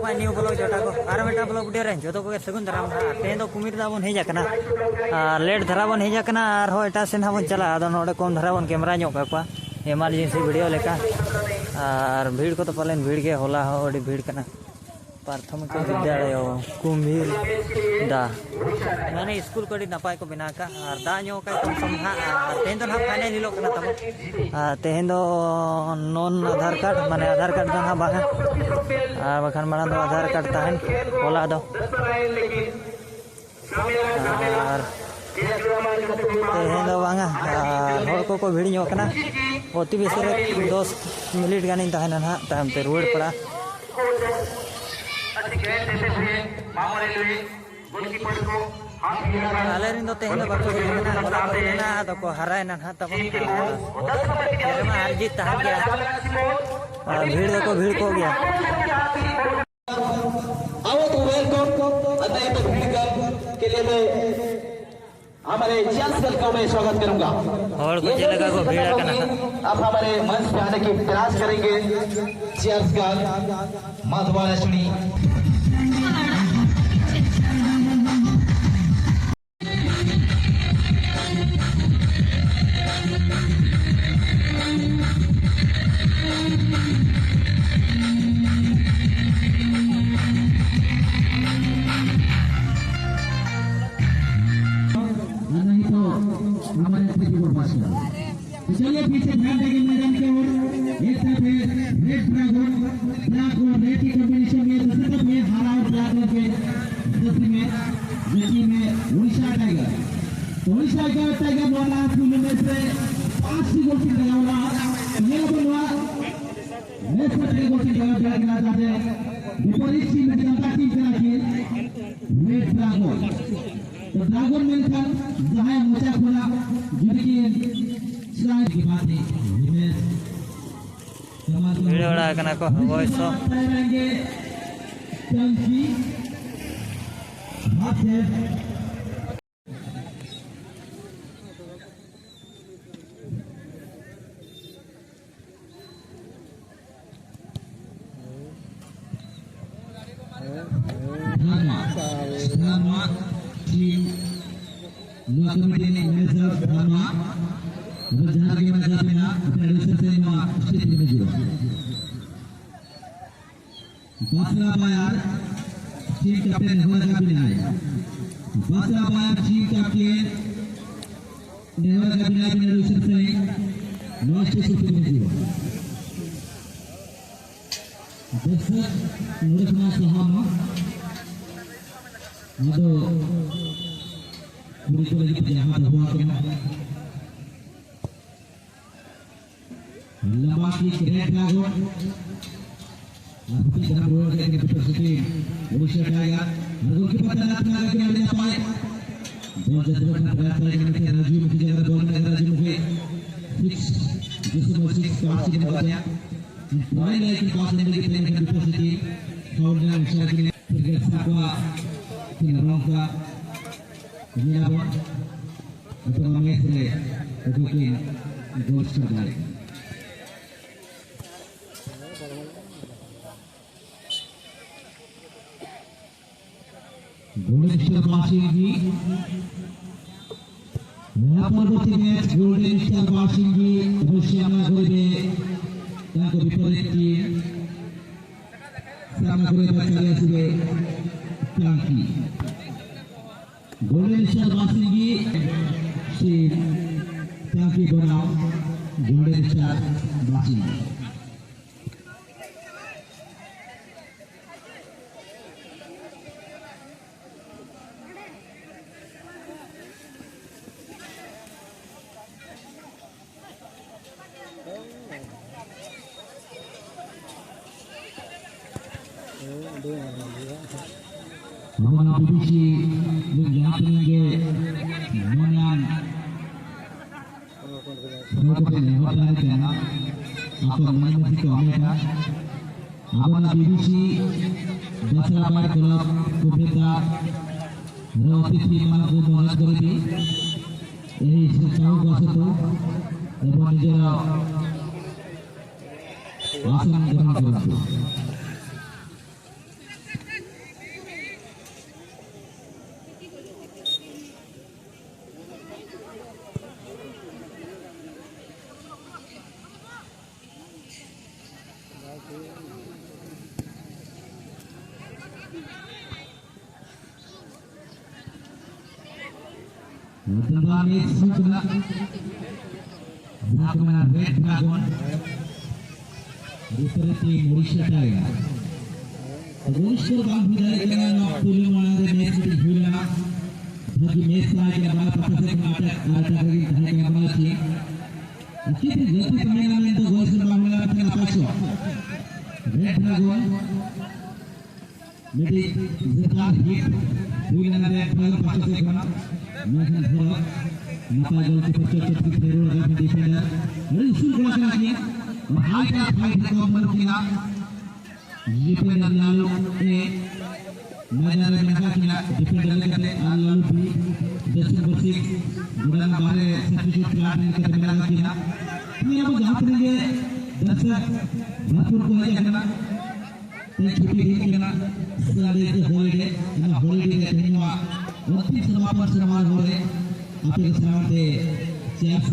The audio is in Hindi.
मा न्यू ब्लॉग जोटा को आर मेटा ब्लॉग वीडियो रे जो को सगुन धराम तेन दो कुमिर दा बन हेजाकना लेट धरा बन हेजाकना आर हो एटा सेन हाबन चला आदो नोडे कम धरा बन कैमरा ᱧᱚᱜ कापा इमरजेंसी वीडियो लेका और भीड़ को तो पालन भीड़ के होला हो अड़ी भीड़ कना प्राथमिक विद्यालय कुम्भीर दा माने स्कूल को नपाय को बना का और दा ᱧᱚᱜ का कम समझा तेन तो ना फाइनल हिलो कना तब तेन दो नॉन आधार कार्ड माने आधार कार्ड दा बा बखान माना दो आधार कार्ड ताहन होला दो और तेन दो बांगा हर को भीड़ ᱧᱚᱜ कना अति बेसी 10 मिनट गानी ताहन ना ताम ते रुवाड़ पड़ा आलेरिन दो तेहन बाको हेना होला हेना तो को हरायना ना तब मा अर्जित ताह गया भीड़ को गया आओ तो वेलकम अतः तो भीड़ के लिए मैं हमारे चांसलर का मैं स्वागत करूंगा और को चलेगा को भीड़ करना अब हमारे मंच पे आने की प्रयास करेंगे चेयर्स का माधवाला सुनी चलिए पीछे ध्यान देंगे मैदान की ओर एक तरफ है रेड ड्रैगन ब्लैक और रेड की कॉम्बिनेशन में दूसरी तरफ है हरा और ब्लैक के दूसरी में जेटी में उड़ीसा टाइगर तो उड़ीसा टाइगर वाला फुल में से 5 गोल की लगावला ये बनवा मैच में 3 गोल की जगह लगा जाते विपरीत टीम की जनता टीम के लिए रेड ड्रैगन तो ड्रैगन मिलकर जहां मोचा खोला जिनकी की बात है वीडियो बड़ा कना को वॉइस तो टंकी हाथ है drama team luar kemudi manager drama berjalan ke mana saja producer tema state menuju Basra Bayar team captain Nehwal Kabinai Basra Bayar team captain Nehwal Kabinai producer tema state menuju Besar Nurusma Sahama Ado Kurikulum lagi penjahat hukum lama की ग्रेट ड्रैगन आपकी तरफ रोड के कैपेसिटी उड़ीसा टाइगर गोल की पता ना था कि आने पाए बॉल जरूर का प्रयास करेंगे कि राजू मुखी जगह बॉल में राजू मुखी 6 जिसमें 6 पास की बात है पॉइंट है कि पास करने की प्लेइंग कैपेसिटी फाउल का इशारा के लिए क्रिकेट साकवा की रंग का ये बॉल तो हमें से तो कि गोल कर डाले गोल्डन स्टार पासिंग की यहाँ पर बच्चे मैच गोल्डन स्टार पासिंग की रुशियाना गोरे ताको विपरीत टीम सामना गोरे बच्चे सुबह टांकी गोल्डन स्टार पासिंग की टीम टांकी बनाओ गोल्डन स्टार पासिंग हमारा BBC यहाँ करेंगे मोनियान लोगों ने होता है क्या आपको मनाने की हमें था हमारा BBC दसरा बार क्लब को बेटा रोटी की मां को मदद करेगी यही शिक्षाओं का सतो एवं निजरा आसन ग्रहण करेंगे Tentang match sudah berakhir Red Dragon दूसरे टीम उड़ीसा टाइगर उड़ीसा बांग विधायक के नाम पुलिस वाले मैच में जुड़ा बाकी मैच का के बाद पता से अटैक करेगी धाई के बाद थी अच्छी थी गलती करने में तो गोल से बांग्ला अपने नापासो रेड ड्रैगन मेरी जतार हिट हुई ना रेड ड्रैगन पता से कम मैच में थोड़ा नापा गोल के पीछे चटकी फेरो लगा डिफेंडर अरे इशू बड़ा करना चाहिए हाई का फाइट को बंद किया डिफेंडर लालू ए मैदान में लगा किया डिफेंडर लेके लालू भी 10 नंबर 6 गुड़ान बारे सब्स्टिट्यूट प्लेयर लेके लगा किया ये अब जहां पर ये दर्शक भरपूर को है करना ये छुट्टी दिन के ना सारे के हॉलीडे ना हॉलीडे के दिन में 29 समापन समारोह हो रहे आपके सामने चैट्स